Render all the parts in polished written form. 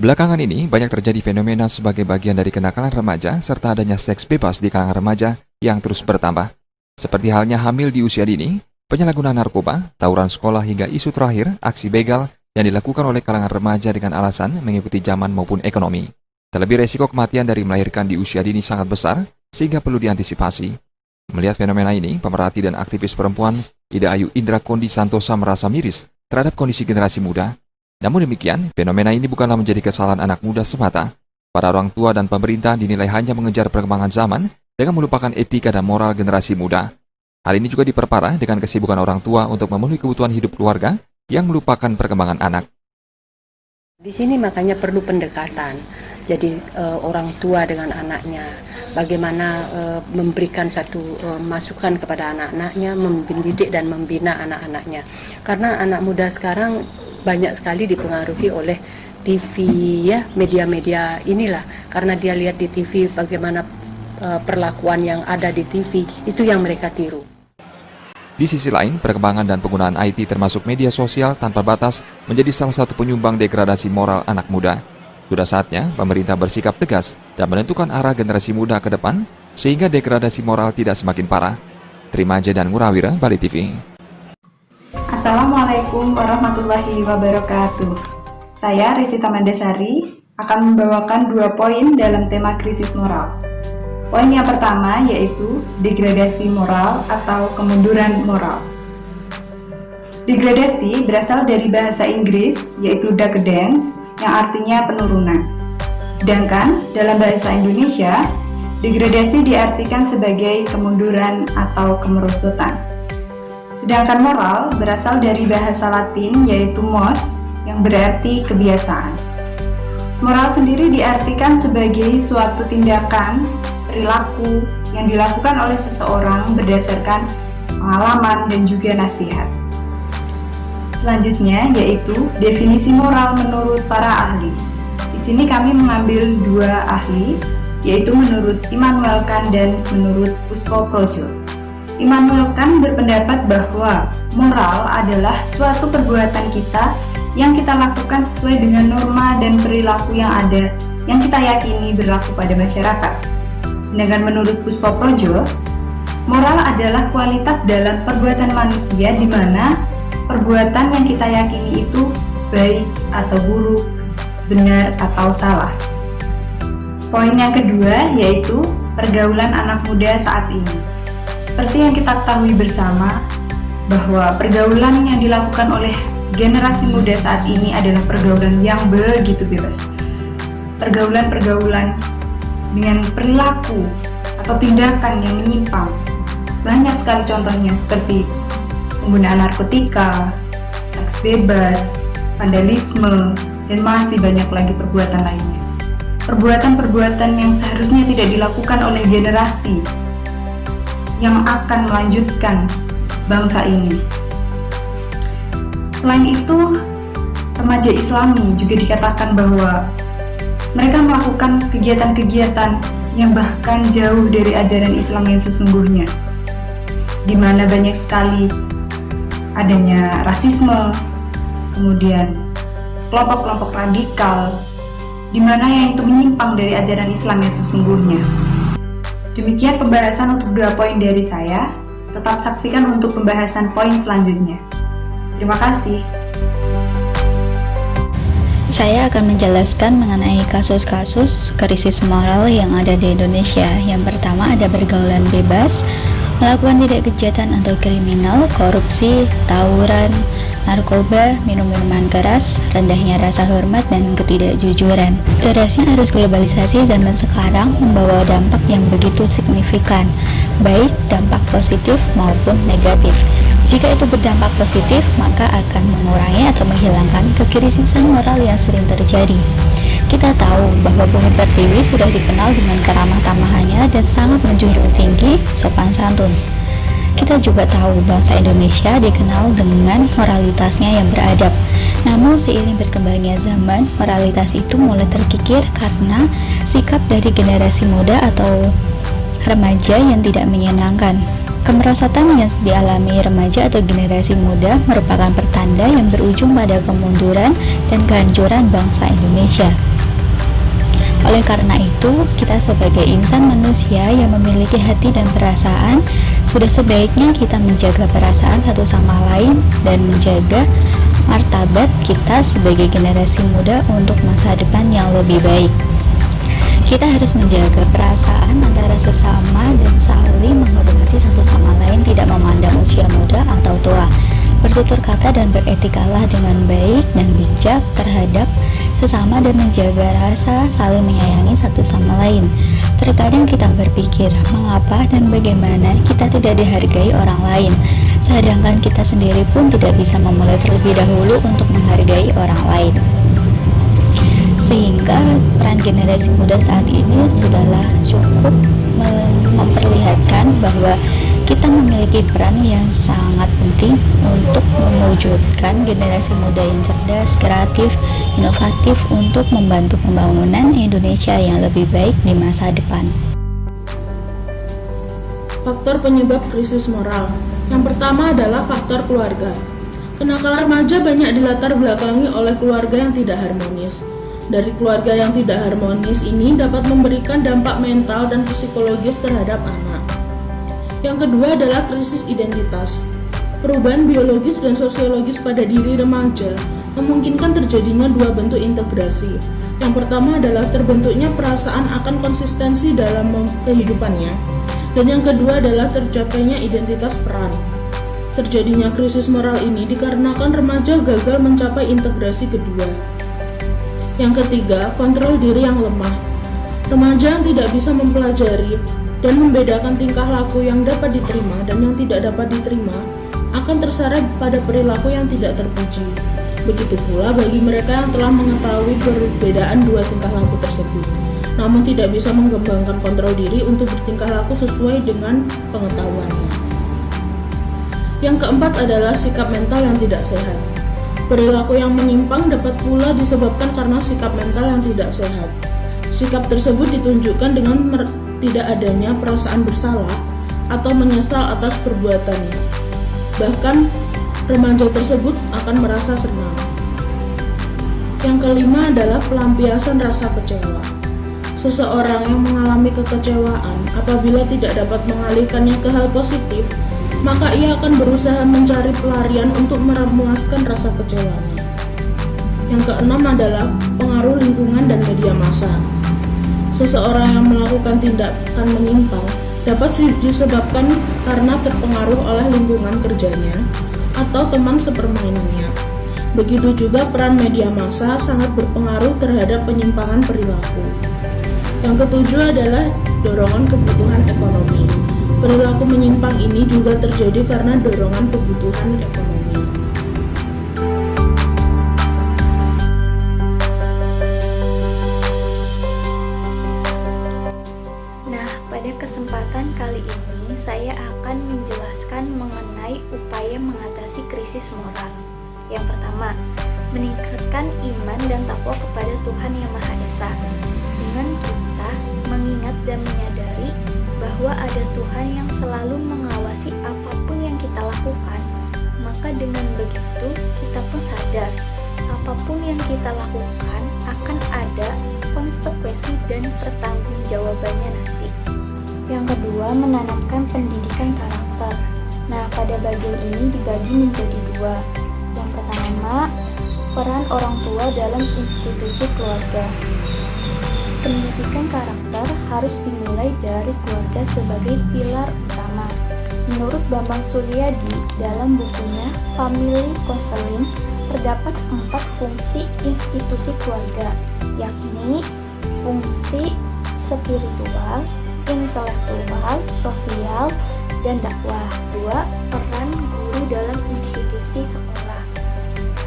Belakangan ini banyak terjadi fenomena sebagai bagian dari kenakalan remaja serta adanya seks bebas di kalangan remaja yang terus bertambah. Seperti halnya hamil di usia dini, penyalahgunaan narkoba, tawuran sekolah hingga isu terakhir aksi begal yang dilakukan oleh kalangan remaja dengan alasan mengikuti zaman maupun ekonomi. Terlebih resiko kematian dari melahirkan di usia dini sangat besar sehingga perlu diantisipasi. Melihat fenomena ini, pemerhati dan aktivis perempuan Ida Ayu Indra Kondi Santosa merasa miris terhadap kondisi generasi muda. Namun demikian, fenomena ini bukanlah menjadi kesalahan anak muda semata. Para orang tua dan pemerintah dinilai hanya mengejar perkembangan zaman dengan melupakan etika dan moral generasi muda. Hal ini juga diperparah dengan kesibukan orang tua untuk memenuhi kebutuhan hidup keluarga yang melupakan perkembangan anak. Di sini makanya perlu pendekatan. Jadi orang tua dengan anaknya, bagaimana memberikan satu masukan kepada anak-anaknya, mendidik dan membina anak-anaknya. Karena anak muda sekarang banyak sekali dipengaruhi oleh TV, ya, media-media inilah. Karena dia lihat di TV bagaimana perlakuan yang ada di TV, itu yang mereka tiru. Di sisi lain, perkembangan dan penggunaan IT termasuk media sosial tanpa batas menjadi salah satu penyumbang degradasi moral anak muda. Sudah saatnya pemerintah bersikap tegas dan menentukan arah generasi muda ke depan sehingga degradasi moral tidak semakin parah. Terima aja dan Murawira, Bali TV. Assalamualaikum warahmatullahi wabarakatuh. Saya Risita Mandasari akan membawakan 2 poin dalam tema krisis moral. Poin yang pertama yaitu degradasi moral atau kemunduran moral. Degradasi berasal dari bahasa Inggris yaitu decadence yang artinya penurunan. Sedangkan dalam bahasa Indonesia, degradasi diartikan sebagai kemunduran atau kemerosotan. Sedangkan moral berasal dari bahasa Latin yaitu mos yang berarti kebiasaan. Moral sendiri diartikan sebagai suatu tindakan, perilaku yang dilakukan oleh seseorang berdasarkan pengalaman dan juga nasihat. Selanjutnya yaitu definisi moral menurut para ahli. Di sini kami mengambil 2 ahli, yaitu menurut Immanuel Kant dan menurut Puspo Projo. Immanuel Kant berpendapat bahwa moral adalah suatu perbuatan kita yang kita lakukan sesuai dengan norma dan perilaku yang ada yang kita yakini berlaku pada masyarakat. Sedangkan menurut Puspo Projo, moral adalah kualitas dalam perbuatan manusia di mana perbuatan yang kita yakini itu baik atau buruk, benar atau salah. Poin yang kedua yaitu pergaulan anak muda saat ini. Seperti yang kita ketahui bersama bahwa pergaulan yang dilakukan oleh generasi muda saat ini adalah pergaulan yang begitu bebas. Pergaulan-pergaulan dengan perilaku atau tindakan yang menyimpang. Banyak sekali contohnya seperti penggunaan narkotika, seks bebas, vandalisme, dan masih banyak lagi perbuatan lainnya. Perbuatan-perbuatan yang seharusnya tidak dilakukan oleh generasi yang akan melanjutkan bangsa ini. Selain itu, remaja Islami juga dikatakan bahwa mereka melakukan kegiatan-kegiatan yang bahkan jauh dari ajaran Islam yang sesungguhnya, di mana banyak sekali adanya rasisme, kemudian kelompok-kelompok radikal, di mana yang itu menyimpang dari ajaran Islam yang sesungguhnya. Demikian pembahasan untuk 2 poin dari saya. Tetap saksikan untuk pembahasan poin selanjutnya. Terima kasih. Saya akan menjelaskan mengenai kasus-kasus krisis moral yang ada di Indonesia. Yang pertama ada pergaulan bebas, melakukan tindak kejahatan atau kriminal, korupsi, tawuran, narkoba, minum-minuman keras, rendahnya rasa hormat, dan ketidakjujuran. Derasnya arus globalisasi zaman sekarang membawa dampak yang begitu signifikan, baik dampak positif maupun negatif. Jika itu berdampak positif, maka akan mengurangi atau menghilangkan kekrisisan moral yang sering terjadi. Kita tahu bahwa Bumi Pertiwi sudah dikenal dengan keramah tamahannya dan sangat menjunjung tinggi sopan santun. Kita juga tahu bangsa Indonesia dikenal dengan moralitasnya yang beradab. Namun seiring berkembangnya zaman, moralitas itu mulai terkikir karena sikap dari generasi muda atau remaja yang tidak menyenangkan. Kemerosotan yang dialami remaja atau generasi muda merupakan pertanda yang berujung pada kemunduran dan kehancuran bangsa Indonesia. Oleh karena itu, kita sebagai insan manusia yang memiliki hati dan perasaan, sudah sebaiknya kita menjaga perasaan satu sama lain dan menjaga martabat kita sebagai generasi muda untuk masa depan yang lebih baik. Kita harus menjaga perasaan antara sesama dan saling menghormati satu sama lain, tidak memandang usia muda atau tua. Bertutur kata dan beretikalah dengan baik dan bijak terhadap sesama dan menjaga rasa saling menyayangi satu sama lain. Terkadang kita berpikir, mengapa dan bagaimana kita tidak dihargai orang lain, sedangkan kita sendiri pun tidak bisa memulai terlebih dahulu untuk menghargai orang lain. Sehingga peran generasi muda saat ini sudahlah cukup memperlihatkan bahwa kita memiliki peran yang sangat penting untuk mewujudkan generasi muda yang cerdas, kreatif, inovatif untuk membantu pembangunan Indonesia yang lebih baik di masa depan. Faktor penyebab krisis moral. Yang pertama adalah faktor keluarga. Kenakalan remaja banyak dilatar belakangi oleh keluarga yang tidak harmonis. Dari keluarga yang tidak harmonis ini dapat memberikan dampak mental dan psikologis terhadap anak. Yang kedua adalah krisis identitas. Perubahan biologis dan sosiologis pada diri remaja memungkinkan terjadinya dua bentuk integrasi. Yang pertama adalah terbentuknya perasaan akan konsistensi dalam kehidupannya, dan yang kedua adalah tercapainya identitas peran. Terjadinya krisis moral ini dikarenakan remaja gagal mencapai integrasi kedua. Yang ketiga, kontrol diri yang lemah. Remaja yang tidak bisa mempelajari dan membedakan tingkah laku yang dapat diterima dan yang tidak dapat diterima akan terseret pada perilaku yang tidak terpuji. Begitu pula bagi mereka yang telah mengetahui perbedaan dua tingkah laku tersebut, namun tidak bisa mengembangkan kontrol diri untuk bertingkah laku sesuai dengan pengetahuannya. Yang keempat adalah sikap mental yang tidak sehat. Perilaku yang menyimpang dapat pula disebabkan karena sikap mental yang tidak sehat. Sikap tersebut ditunjukkan dengan tidak adanya perasaan bersalah atau menyesal atas perbuatannya. Bahkan, remaja tersebut akan merasa senang. Yang kelima adalah pelampiasan rasa kecewa. Seseorang yang mengalami kekecewaan apabila tidak dapat mengalihkannya ke hal positif, maka ia akan berusaha mencari pelarian untuk memuaskan rasa kecewanya. Yang keenam adalah pengaruh lingkungan dan media massa. Seseorang yang melakukan tindakan menyimpang dapat disebabkan karena terpengaruh oleh lingkungan kerjanya atau teman sepermainannya. Begitu juga peran media massa sangat berpengaruh terhadap penyimpangan perilaku. Yang ketujuh adalah dorongan kebutuhan ekonomi. Perilaku menyimpang ini juga terjadi karena dorongan kebutuhan ekonomi. Pada kesempatan kali ini, saya akan menjelaskan mengenai upaya mengatasi krisis moral. Yang pertama, meningkatkan iman dan takwa kepada Tuhan Yang Maha Esa. Dengan kita mengingat dan menyadari bahwa ada Tuhan yang selalu mengawasi apapun yang kita lakukan, maka dengan begitu kita pun sadar apapun yang kita lakukan akan ada konsekuensi dan pertanggungjawabannya nanti. Yang kedua, menanamkan pendidikan karakter. Nah, pada bagian ini dibagi menjadi dua. Yang pertama, peran orang tua dalam institusi keluarga. Pendidikan karakter harus dimulai dari keluarga sebagai pilar utama. Menurut Bambang Suryadi, dalam bukunya Family Counseling, terdapat 4 fungsi institusi keluarga, yakni fungsi spiritual, intelektual, sosial, dan dakwah. 2. Peran guru dalam institusi sekolah.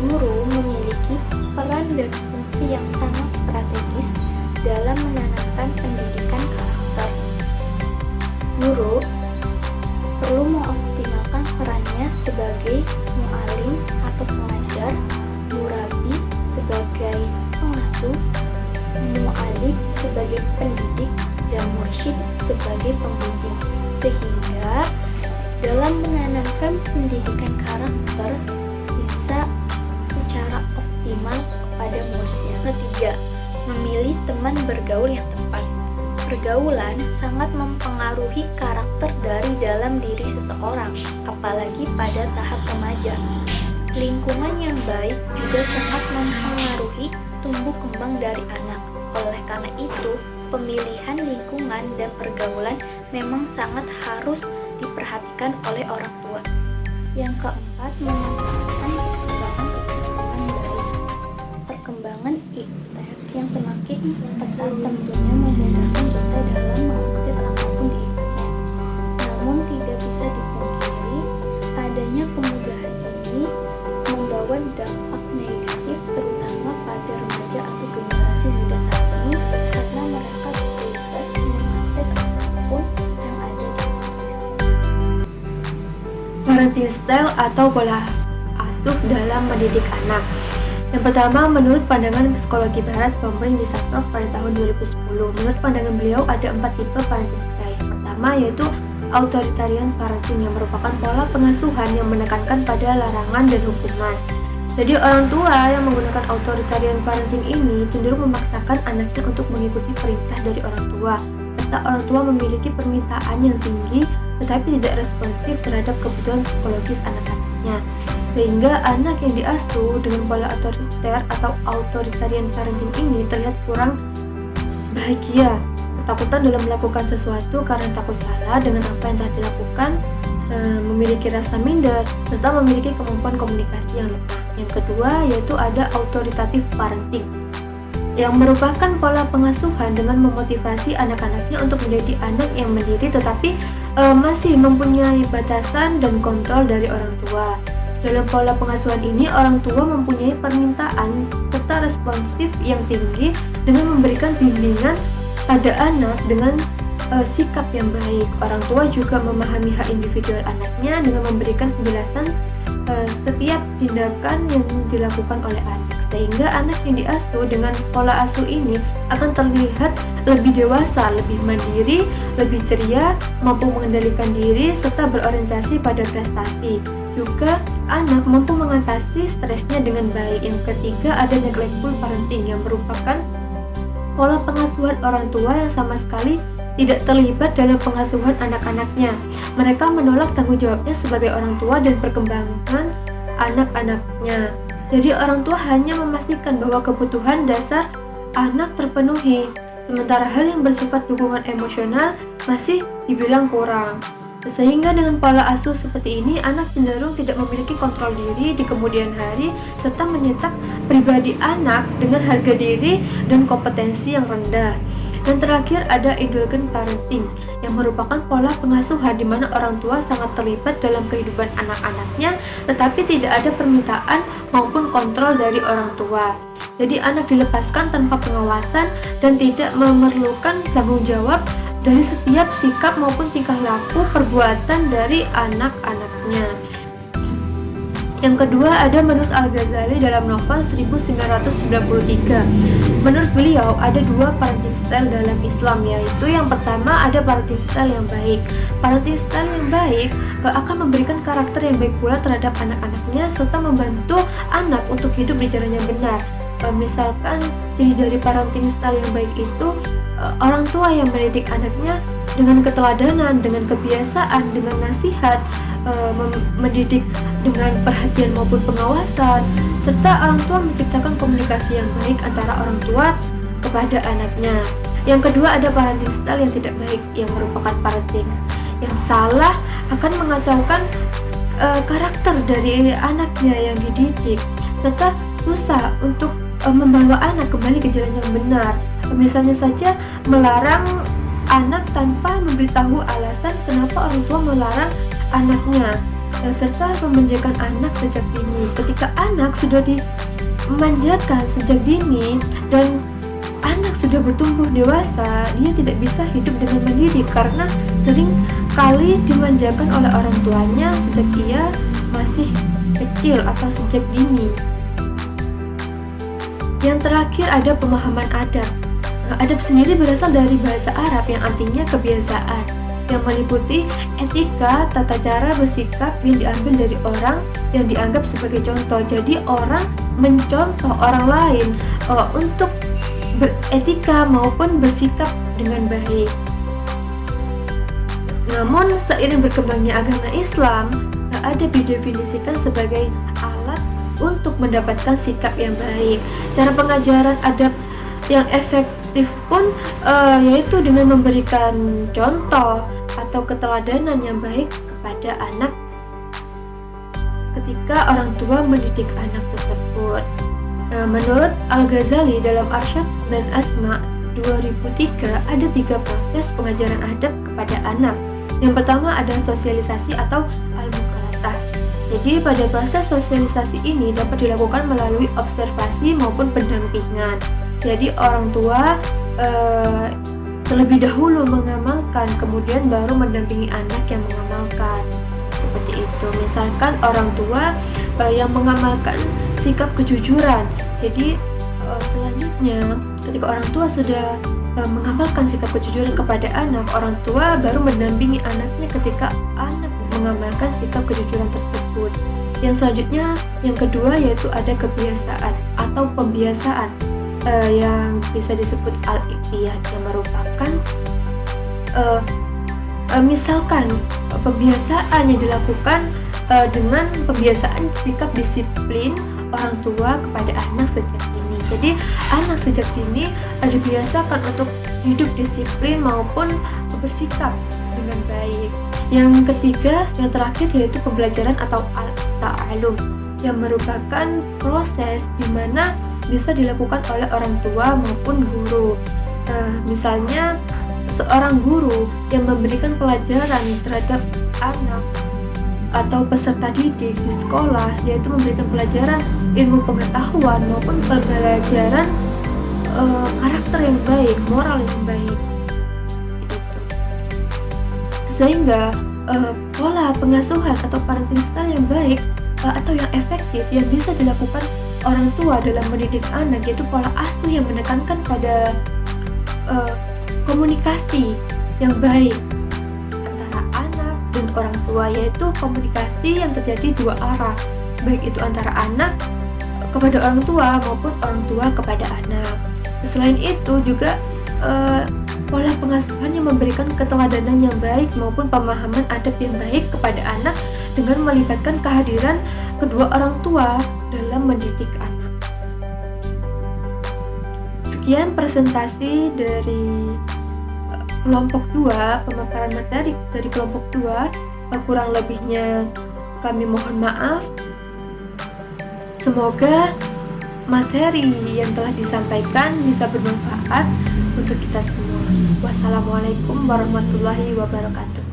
Guru memiliki peran dan fungsi yang sangat strategis dalam menanamkan pendidikan karakter. Guru perlu mengoptimalkan perannya sebagai mu'alim atau pengajar, murabi sebagai pengasuh, mu'allim sebagai pendidik, dan mursyid sebagai pembimbing, sehingga dalam menanamkan pendidikan karakter bisa secara optimal kepada muridnya. Ketiga, memilih teman bergaul yang tepat. Pergaulan sangat mempengaruhi karakter dari dalam diri seseorang, apalagi pada tahap remaja. Lingkungan yang baik juga sangat mempengaruhi tumbuh kembang dari anak. Oleh karena itu, pemilihan lingkungan dan pergaulan memang sangat harus diperhatikan oleh orang tua. Yang keempat, memanfaatkan perkembangan baik. Perkembangan iptek yang semakin pesat tentunya memudahkan kita dalam mengakses apapun di internet. Namun tidak bisa dipungkiri, adanya kemudahan ini membawa dampak negatif terutama pada remaja atau generasi muda saat ini, karena mereka bebas mengakses apapun yang ada di internet. Parenting style atau pola asuh dalam mendidik anak. Yang pertama, menurut pandangan psikologi barat Bombreng di Saprov pada tahun 2010, menurut pandangan beliau ada 4 tipe parenting style. Yang pertama yaitu authoritarian parenting, yang merupakan pola pengasuhan yang menekankan pada larangan dan hukuman. Jadi orang tua yang menggunakan authoritarian parenting ini cenderung memaksakan anaknya untuk mengikuti perintah dari orang tua, serta orang tua memiliki permintaan yang tinggi tetapi tidak responsif terhadap kebutuhan psikologis anak-anaknya. Sehingga anak yang diasuh dengan pola otoriter atau authoritarian parenting ini terlihat kurang bahagia, ketakutan dalam melakukan sesuatu karena takut salah dengan apa yang telah dilakukan, memiliki rasa minder, serta memiliki kemampuan komunikasi yang lemah. Yang kedua yaitu ada authoritative parenting, yang merupakan pola pengasuhan dengan memotivasi anak-anaknya untuk menjadi anak yang mandiri tetapi masih mempunyai batasan dan kontrol dari orang tua. Dalam pola pengasuhan ini, orang tua mempunyai permintaan serta responsif yang tinggi dengan memberikan bimbingan pada anak dengan sikap yang baik. Orang tua juga memahami hak individual anaknya dengan memberikan penjelasan setiap tindakan yang dilakukan oleh anak, sehingga anak yang diasuh dengan pola asuh ini akan terlihat lebih dewasa, lebih mandiri, lebih ceria, mampu mengendalikan diri, serta berorientasi pada prestasi. Juga anak mampu mengatasi stresnya dengan baik. Yang ketiga ada neglectful parenting, yang merupakan pola pengasuhan orang tua yang sama sekali tidak terlibat dalam pengasuhan anak-anaknya. Mereka menolak tanggung jawabnya sebagai orang tua dan perkembangan anak-anaknya. Jadi orang tua hanya memastikan bahwa kebutuhan dasar anak terpenuhi, sementara hal yang bersifat dukungan emosional masih dibilang kurang. Sehingga dengan pola asuh seperti ini, anak cenderung tidak memiliki kontrol diri di kemudian hari, serta menyetak pribadi anak dengan harga diri dan kompetensi yang rendah. Dan terakhir ada indulgent parenting, yang merupakan pola pengasuhan di mana orang tua sangat terlibat dalam kehidupan anak-anaknya, tetapi tidak ada permintaan maupun kontrol dari orang tua. Jadi anak dilepaskan tanpa pengawasan dan tidak memerlukan tanggung jawab dari setiap sikap maupun tingkah laku perbuatan dari anak-anaknya. Yang kedua ada menurut Al-Ghazali dalam novel 1993. Menurut beliau ada 2 parenting style dalam Islam, yaitu yang pertama ada parenting style yang baik. Parenting style yang baik akan memberikan karakter yang baik pula terhadap anak-anaknya serta membantu anak untuk hidup di jalan yang benar. Misalkan ciri dari parenting style yang baik itu orang tua yang mendidik anaknya dengan keteladanan, dengan kebiasaan, dengan nasihat, mendidik dengan perhatian maupun pengawasan, serta orang tua menciptakan komunikasi yang baik antara orang tua kepada anaknya. Yang kedua ada parenting style yang tidak baik, yang merupakan parenting yang salah akan mengacaukan karakter dari anaknya yang dididik, serta susah untuk membawa anak kembali ke jalan yang benar. Misalnya saja melarang anak tanpa memberitahu alasan kenapa orang tua melarang anaknya, serta memanjakan anak sejak dini. Ketika anak sudah dimanjakan sejak dini dan anak sudah bertumbuh dewasa, dia tidak bisa hidup dengan mandiri karena sering kali dimanjakan oleh orang tuanya sejak ia masih kecil atau sejak dini. Yang terakhir ada pemahaman adab. Adab sendiri berasal dari bahasa Arab yang artinya kebiasaan. yang meliputi etika, tata cara bersikap yang diambil dari orang yang dianggap sebagai contoh. Jadi orang mencontoh orang lain untuk beretika maupun bersikap dengan baik. Namun seiring berkembangnya agama Islam, ada didefinisikan sebagai alat untuk mendapatkan sikap yang baik. Cara pengajaran adab yang efektif pun yaitu dengan memberikan contoh atau keteladanan yang baik kepada anak ketika orang tua mendidik anak tersebut. Menurut Al-Ghazali dalam Arsyad dan Asma 2003, ada 3 proses pengajaran adab kepada anak. Yang pertama ada sosialisasi atau al-mukalatah. Jadi pada proses sosialisasi ini dapat dilakukan melalui observasi maupun pendampingan. Jadi orang tua terlebih dahulu mengamalkan, kemudian baru mendampingi anak yang mengamalkan. Seperti itu. Misalkan orang tua yang mengamalkan sikap kejujuran. Jadi selanjutnya ketika orang tua sudah mengamalkan sikap kejujuran kepada anak, orang tua baru mendampingi anaknya ketika anak mengamalkan sikap kejujuran tersebut. Yang selanjutnya, yang kedua yaitu ada kebiasaan atau pembiasaan yang bisa disebut al-iqtiyad, yang merupakan misalkan pembiasaan yang dilakukan dengan pembiasaan sikap disiplin orang tua kepada anak sejak dini. Jadi anak sejak dini dibiasakan untuk hidup disiplin maupun bersikap dengan baik. Yang ketiga, yang terakhir yaitu pembelajaran atau al-ta'alum, yang merupakan proses di mana bisa dilakukan oleh orang tua maupun guru. Misalnya seorang guru yang memberikan pelajaran terhadap anak atau peserta didik di sekolah, yaitu memberikan pelajaran ilmu pengetahuan maupun pembelajaran karakter yang baik, moral yang baik. Sehingga pola pengasuhan atau parenting style yang baik atau yang efektif yang bisa dilakukan orang tua dalam mendidik anak, yaitu pola asuh yang menekankan pada komunikasi yang baik antara anak dan orang tua, yaitu komunikasi yang terjadi dua arah, baik itu antara anak kepada orang tua maupun orang tua kepada anak. Selain itu juga pola pengasuhan yang memberikan keteladanan yang baik maupun pemahaman adab yang baik kepada anak dengan melibatkan kehadiran kedua orang tua dalam mendidik anak. Sekian presentasi dari kelompok 2, pemaparan materi dari kelompok 2. Kurang lebihnya kami mohon maaf. Semoga materi yang telah disampaikan bisa bermanfaat untuk kita semua. Wassalamualaikum warahmatullahi wabarakatuh.